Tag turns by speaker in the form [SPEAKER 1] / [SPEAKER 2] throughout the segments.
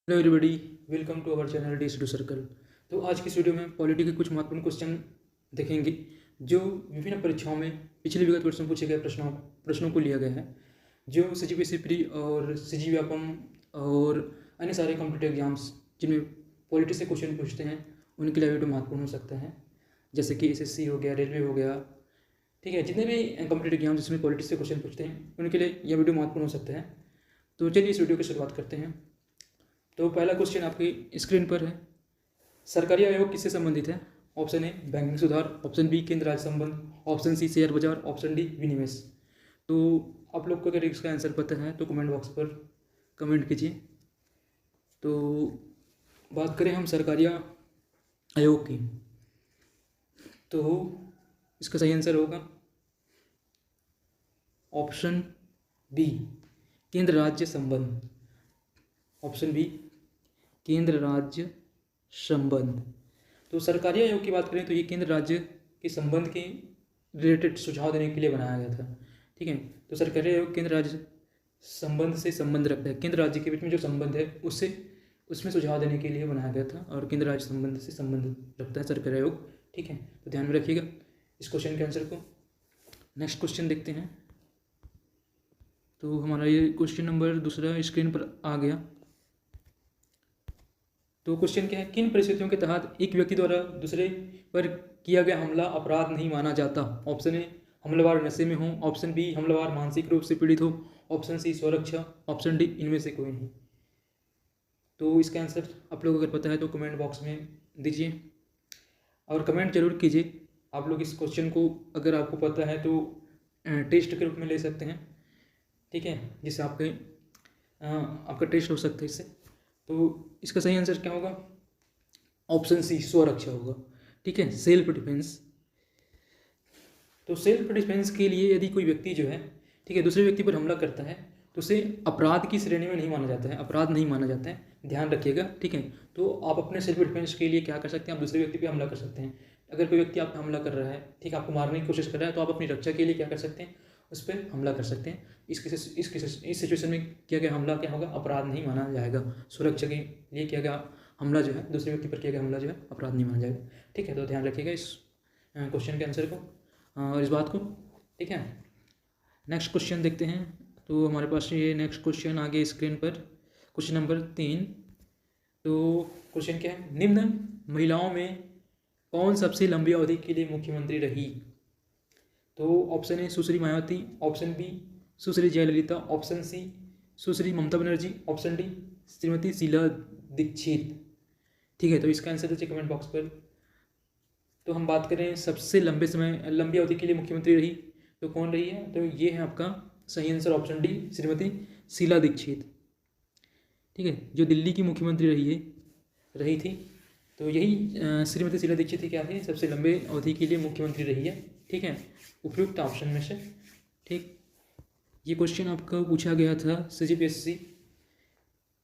[SPEAKER 1] Hello everybody, welcome to our channel D two circle. तो आज की इस वीडियो में पॉलिटी के कुछ महत्वपूर्ण क्वेश्चन देखेंगे जो विभिन्न परीक्षाओं में पिछले विगत वर्षों में पूछे गए प्रश्नों को लिया गया है। जो सीजीपीएससी प्री और सीजी व्यापम और अन्य सारे कॉम्पिटिटिव एग्जाम्स जिनमें पॉलिटी से क्वेश्चन पूछते हैं उनके लिए वीडियो महत्वपूर्ण हो सकता है। जैसे कि एसएससी हो गया, रेलवे हो गया, ठीक है, जितने भी कॉम्पिटिटिव एग्जाम्स जिसमें पॉलिटिक्स से क्वेश्चन पूछते हैं उनके लिए यह वीडियो महत्वपूर्ण हो सकता है। तो चलिए इस वीडियो की शुरुआत करते हैं। तो पहला क्वेश्चन आपकी स्क्रीन पर है, सरकारी आयोग किससे संबंधित है? ऑप्शन ए बैंकिंग सुधार, ऑप्शन बी केंद्र राज्य संबंध, ऑप्शन सी शेयर बाजार, ऑप्शन डी विनिवेश। तो आप लोग को अगर इसका आंसर पता है तो कमेंट बॉक्स पर कमेंट कीजिए। तो बात करें हम सरकारी आयोग की, तो इसका सही आंसर होगा ऑप्शन बी केंद्र राज्य संबंध। ऑप्शन बी केंद्र राज्य संबंध। तो सरकारी आयोग की बात करें तो ये केंद्र राज्य के संबंध के रिलेटेड सुझाव देने के लिए बनाया गया था। ठीक है, तो सरकारी आयोग केंद्र राज्य संबंध से संबंध रखता है, केंद्र राज्य के बीच में जो संबंध है उसमें सुझाव देने के लिए बनाया गया था और केंद्र राज्य संबंध से संबंध रखता है सरकारी आयोग। ठीक है, तो ध्यान में रखिएगा इस क्वेश्चन के आंसर को। नेक्स्ट क्वेश्चन देखते हैं। तो हमारा ये क्वेश्चन नंबर दूसरा स्क्रीन पर आ गया। तो क्वेश्चन क्या है, किन परिस्थितियों के तहत एक व्यक्ति द्वारा दूसरे पर किया गया हमला अपराध नहीं माना जाता? ऑप्शन ए हमलावर नशे में हो, ऑप्शन बी हमलावर मानसिक रूप से पीड़ित हो, ऑप्शन सी स्वरक्षा, ऑप्शन डी इनमें से कोई नहीं। तो इसका आंसर आप लोग अगर पता है तो कमेंट बॉक्स में दीजिए और कमेंट जरूर कीजिए। आप लोग इस क्वेश्चन को अगर आपको पता है तो टेस्ट के रूप में ले सकते हैं, ठीक है, जिससे आपका टेस्ट हो सकता है इससे। तो इसका सही आंसर क्या होगा? ऑप्शन सी स्वरक्षा होगा। ठीक है, सेल्फ डिफेंस। तो सेल्फ डिफेंस के लिए यदि कोई व्यक्ति जो है, ठीक है, दूसरे व्यक्ति पर हमला करता है तो उसे अपराध की श्रेणी में नहीं माना जाता है, अपराध नहीं माना जाता है, ध्यान रखिएगा। ठीक है, तो आप अपने सेल्फ डिफेंस के लिए क्या कर सकते हैं, आप दूसरे व्यक्ति पर हमला कर सकते हैं। अगर कोई व्यक्ति आप पर हमला कर रहा है, ठीक है, आपको मारने की कोशिश कर रहा है, तो आप अपनी रक्षा के लिए क्या कर सकते हैं, उस पर हमला कर सकते हैं। इस सिचुएशन में किया गया हमला क्या होगा? अपराध नहीं माना जाएगा। सुरक्षा के लिए किया गया हमला जो है, दूसरे व्यक्ति पर किया गया हमला जो है अपराध नहीं माना जाएगा। ठीक है, तो ध्यान रखिएगा इस क्वेश्चन के आंसर को और इस बात को। ठीक है, नेक्स्ट क्वेश्चन देखते हैं। तो हमारे पास ये नेक्स्ट क्वेश्चन आ गया स्क्रीन पर, क्वेश्चन नंबर 3। तो क्वेश्चन क्या है, निम्न महिलाओं में कौन सबसे लंबी अवधि के लिए मुख्यमंत्री रही? तो option A Sushri Mayawati, option B Sushri Jayalalithaa, option C Sushri Mamata Banerjee, option D Shrimati Sheila Dikshit. ठीक है, तो इसका आंसर दीजिए कमेंट बॉक्स पर। तो हम बात करें सबसे लंबी अवधि के लिए मुख्यमंत्री रही तो कौन रही है? तो ये है आपका सही answer option D Shrimati Sheila Dikshit. ठीक है, जो दिल्ली की मुख्यमंत्री रही थी, तो यही श्रीमती शीला दीक्षित ही क्या थी, सबसे लंबे अवधि के लिए मुख्यमंत्री रही है। ठीक है, उपयुक्त ऑप्शन में से। ठीक, ये क्वेश्चन आपका पूछा गया था सीजीपीएससी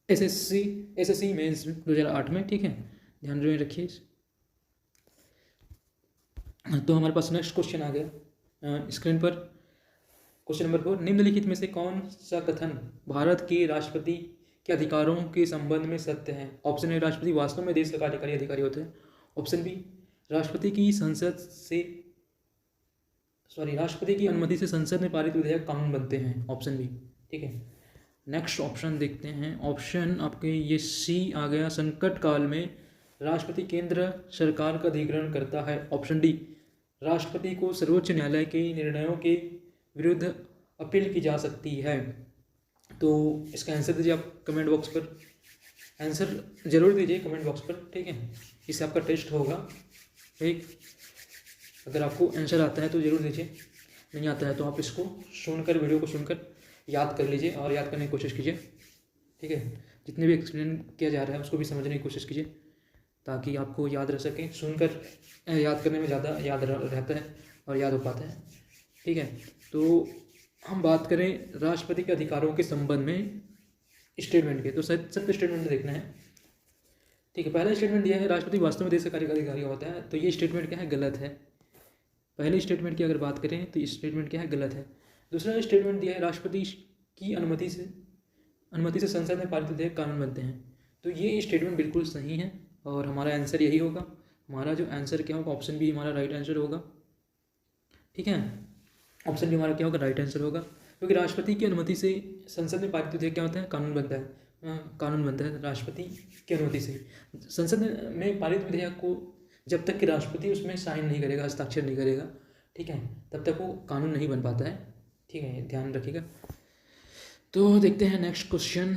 [SPEAKER 1] एसएससी मेंस 2008 में। ठीक है, ध्यान में रखिए। तो हमारे पास नेक्स्ट क्वेश्चन आ गया स्क्रीन पर, क्वेश्चन नंबर 4। निम्नलिखित में से कौन सा कथन भारत के राष्ट्रपति के अधिकारों के संबंध में सत्य है? ऑप्शन ए राष्ट्रपति वास्तव में देश का कार्यकारी अधिकारी होते हैं, ऑप्शन बी राष्ट्रपति की अनुमति से संसद में पारित विधेयक कानून बनते हैं, ऑप्शन बी। ठीक है, नेक्स्ट ऑप्शन देखते हैं। ऑप्शन आपके ये सी आ गया, संकट काल में राष्ट्रपति केंद्र सरकार का अधिग्रहण करता है, ऑप्शन डी राष्ट्रपति को सर्वोच्च न्यायालय के निर्णयों के विरुद्ध अपील की जा सकती है। तो इसका आंसर दीजिए आप कमेंट बॉक्स पर, आंसर जरूर दीजिए कमेंट बॉक्स पर। ठीक है, इससे आपका टेस्ट होगा। ठीक, अगर आपको आंसर आता है तो ज़रूर दीजिए, नहीं आता है तो आप इसको सुनकर, वीडियो को सुनकर याद कर लीजिए और याद करने की कोशिश कीजिए। ठीक है, जितने भी एक्सप्लेन किया जा रहा है उसको भी समझने की कोशिश कीजिए ताकि आपको याद रह सके। सुनकर याद करने में ज़्यादा याद रहता है और याद हो पाता है। ठीक है, तो हम बात करें राष्ट्रपति के अधिकारों के संबंध में स्टेटमेंट के, तो सत्य स्टेटमेंट देखना है। ठीक है, पहला स्टेटमेंट दिया है राष्ट्रपति वास्तव में देश का कार्यकारी अधिकारी होता है, तो ये स्टेटमेंट क्या है? गलत है। पहले स्टेटमेंट की अगर बात करें तो स्टेटमेंट क्या है? गलत है। दूसरा स्टेटमेंट दिया है राष्ट्रपति की अनुमति से संसद में पारित विधेयक कानून बनते हैं, तो ये स्टेटमेंट बिल्कुल सही है और हमारा आंसर यही होगा। हमारा जो आंसर क्या होगा, ऑप्शन बी हमारा राइट आंसर होगा। ठीक है, ऑप्शन बी हमारा क्या होगा, राइट आंसर होगा। क्योंकि राष्ट्रपति की अनुमति से संसद में पारित विधेयक क्या होता है, कानून बनता है। कानून बनता है राष्ट्रपति की अनुमति से। संसद में पारित विधेयक को जब तक कि राष्ट्रपति उसमें साइन नहीं करेगा, हस्ताक्षर नहीं करेगा, ठीक है, तब तक वो कानून नहीं बन पाता है। ठीक है, ध्यान रखिएगा। तो देखते हैं नेक्स्ट क्वेश्चन।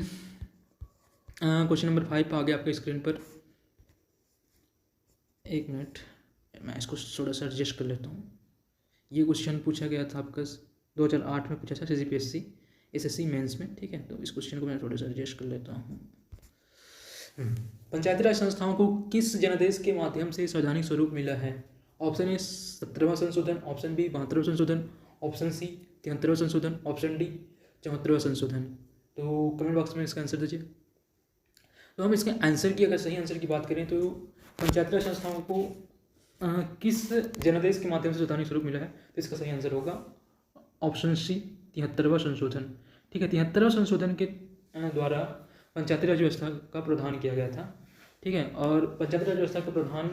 [SPEAKER 1] क्वेश्चन नंबर 5 आ गया आपके स्क्रीन पर। एक मिनट, मैं इसको थोड़ा सा एडजस्ट कर लेता हूँ। ये क्वेश्चन पूछा गया था आपका 2008 में पूछा था CGPSC SSC मेंस में। ठीक है, तो इस क्वेश्चन को मैं थोड़ा सा एडजस्ट कर लेता हूँ। पंचायती राज संस्थाओं को किस जनादेश के माध्यम से संवैधानिक स्वरूप मिला है? ऑप्शन ए 17वां संशोधन, ऑप्शन बी 72वां संशोधन, ऑप्शन सी 73वां संशोधन, ऑप्शन डी 74वां संशोधन। तो कमेंट बॉक्स में इसका आंसर दीजिए। तो हम इसके आंसर की, अगर सही आंसर की बात करें तो पंचायती राज संस्थाओं को किस जनादेश के माध्यम से संवैधानिक स्वरूप मिला है, तो इसका सही आंसर होगा ऑप्शन सी 73वां संशोधन। ठीक है, 73वां संशोधन के द्वारा पंचायती राज व्यवस्था का प्रावधान किया गया था। ठीक है, और पंचायती राज व्यवस्था का प्रावधान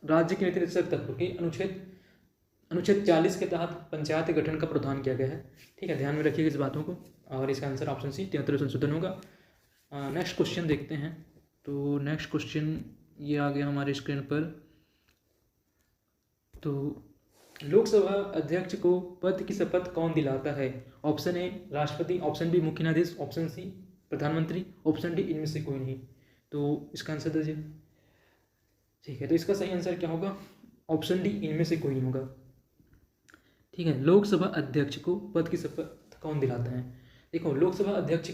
[SPEAKER 1] राज्य के नीति निर्देशक तत्व के अनुच्छेद 40 के तहत पंचायत गठन का प्रावधान किया गया है। ठीक है, ध्यान में रखिएगा इस बातों को, और इसका आंसर ऑप्शन सी 73वां संशोधन होगा। नेक्स्ट क्वेश्चन देखते हैं। तो नेक्स्ट क्वेश्चन ये आ गया हमारे स्क्रीन पर। तो लोकसभा अध्यक्ष को पद की शपथ कौन दिलाता है? ऑप्शन ए राष्ट्रपति, ऑप्शन बी मुख्य न्यायाधीश, ऑप्शन सी प्रधानमंत्री, ऑप्शन डी इनमें से कोई नहीं। तो इसका आंसर दीजिए। ठीक है, तो इसका सही आंसर क्या होगा, ऑप्शन डी इनमें से कोई नहीं होगा। ठीक है, लोकसभा अध्यक्ष को पद की शपथ कौन दिलाता है? देखो, लोकसभा अध्यक्ष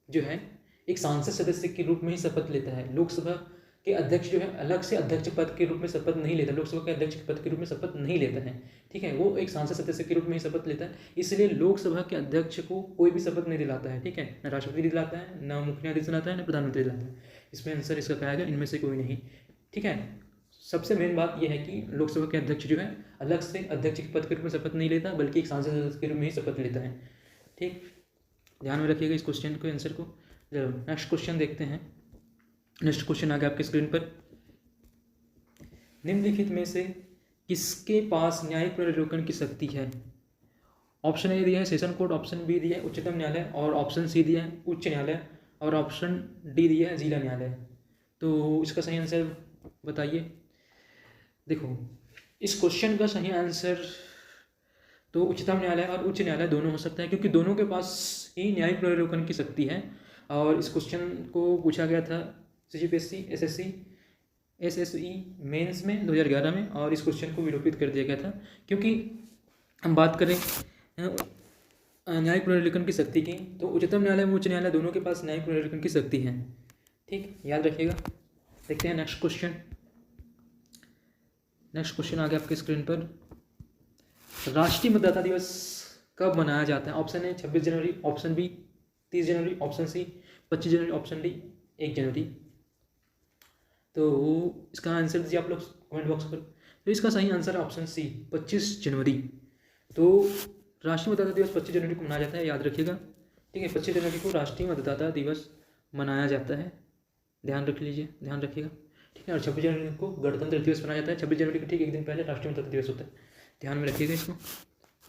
[SPEAKER 1] जो है एक सांसद सदस्य के रूप में ही शपथ लेता है। लोकसभा के अध्यक्ष जो है अलग से अध्यक्ष पद के रूप में शपथ नहीं लेता, लोकसभा के अध्यक्ष पद के रूप में शपथ नहीं लेता है। ठीक है, वो एक सांसद सदस्य के रूप में ही शपथ लेता है, इसलिए लोकसभा के अध्यक्ष को कोई भी शपथ नहीं दिलाता है। ठीक है, न राष्ट्रपति दिलाता है, न मुख्य न्यायाधीश दिलाता है, न प्रधानमंत्री दिलाता है। इसमें आंसर इसका क्या आएगा, इनमें से कोई नहीं। ठीक है, सबसे मेन बात यह है कि लोकसभा के अध्यक्ष जो है अलग से अध्यक्ष के पद के रूप में शपथ नहीं लेता, बल्कि एक सांसद सदस्य के रूप में ही शपथ लेता है। ठीक, ध्यान में रखिएगा इस क्वेश्चन को, आंसर को। चलो नेक्स्ट क्वेश्चन देखते हैं। नेक्स्ट क्वेश्चन आ गया आपके स्क्रीन पर। निम्नलिखित में से किसके पास न्यायिक पुनर्विलोकन की शक्ति है? ऑप्शन ए दिया है सेशन कोर्ट, ऑप्शन बी दिया है उच्चतम न्यायालय, और ऑप्शन सी दिया है उच्च न्यायालय, और ऑप्शन डी दिया है जिला न्यायालय। तो इसका सही आंसर बताइए। देखो, इस क्वेश्चन का सही आंसर तो उच्चतम न्यायालय और उच्च न्यायालय दोनों हो सकता है, क्योंकि दोनों के पास ही न्यायिक पुनर्विलोकन की शक्ति है। और इस क्वेश्चन को पूछा गया था CGPSC SSC मेंस में 2011 में, और इस क्वेश्चन को विलोपित कर दिया गया था। क्योंकि हम बात करें न्यायिक पुनर्विलोकन की शक्ति की, तो उच्चतम न्यायालय और उच्च न्यायालय दोनों के पास न्यायिक पुनर्विलोकन की शक्ति है। ठीक, याद रखिएगा। देखते हैं नेक्स्ट क्वेश्चन। नेक्स्ट क्वेश्चन आ गया आपके स्क्रीन पर। राष्ट्रीय मतदाता दिवस कब मनाया जाता है? ऑप्शन ए 26 जनवरी, ऑप्शन बी 30 जनवरी, ऑप्शन सी 25 जनवरी, ऑप्शन डी 1 जनवरी। तो इसका आंसर दीजिए आप लोग कमेंट बॉक्स पर। तो इसका सही आंसर है ऑप्शन सी 25 जनवरी। तो राष्ट्रीय मतदाता दिवस 25 जनवरी को मनाया जाता है, याद रखिएगा। ठीक है, 25 जनवरी को राष्ट्रीय मतदाता दिवस मनाया जाता है, ध्यान रख लीजिए, ध्यान रखिएगा। ठीक है, और 26 जनवरी को गणतंत्र दिवस मनाया जाता है। 26 जनवरी को ठीक एक दिन पहले राष्ट्रीय मतदाता दिवस होता है, ध्यान में रखिएगा इसको,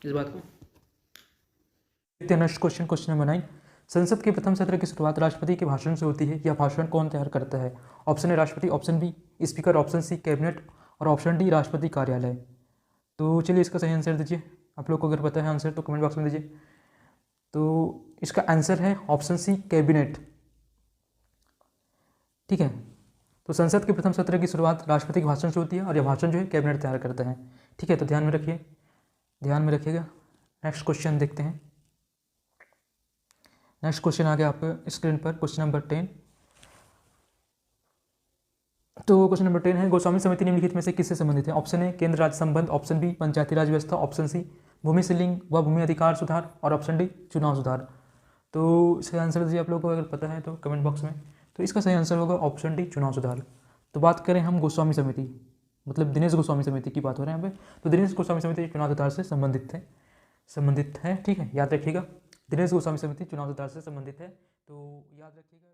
[SPEAKER 1] इस बात को। देखते हैं नेक्स्ट क्वेश्चन, क्वेश्चन नंबर 9। संसद के प्रथम सत्र की शुरुआत राष्ट्रपति के भाषण से होती है, यह भाषण कौन तैयार करता है? ऑप्शन ए राष्ट्रपति, option B speaker, option C cabinet, और ऑप्शन डी राष्ट्रपति कार्यालय। तो चलिए इसका सही आंसर दीजिए। आप लोग को अगर पता है आंसर तो कमेंट बॉक्स में दीजिए। तो इसका आंसर है ऑप्शन सी कैबिनेट। ठीक है, तो संसद के प्रथम सत्र की शुरुआत राष्ट्रपति के भाषण से होती है, और यह भाषण जो है कैबिनेट तैयार करता है। ठीक है, तो ध्यान में रखिए, ध्यान में रखिएगा। नेक्स्ट क्वेश्चन देखते हैं। नेक्स्ट क्वेश्चन आ गया आपके स्क्रीन पर, क्वेश्चन नंबर 10। तो क्वेश्चन नंबर 10 है, गोस्वामी समिति निम्नलिखित में से किससे संबंधित है? ऑप्शन ए केंद्र राज्य संबंध, ऑप्शन बी पंचायती राज व्यवस्था, ऑप्शन सी भूमि सीलिंग व भूमि अधिकार सुधार, और ऑप्शन डी चुनाव सुधार। तो इसका आंसर दीजिए आप लोगों को अगर पता है तो कमेंट बॉक्स में। तो इसका सही आंसर होगा ऑप्शन डी चुनाव सुधार। तो बात करें हम गोस्वामी समिति, मतलब दिनेश गोस्वामी समिति की बात हो रही है यहाँ पे, तो दिनेश गोस्वामी समिति चुनाव सुधार से संबंधित है। ठीक है, याद रखिएगा, दिनेश गोस्वामी समिति चुनाव सुधार से संबंधित है, तो याद रखिएगा।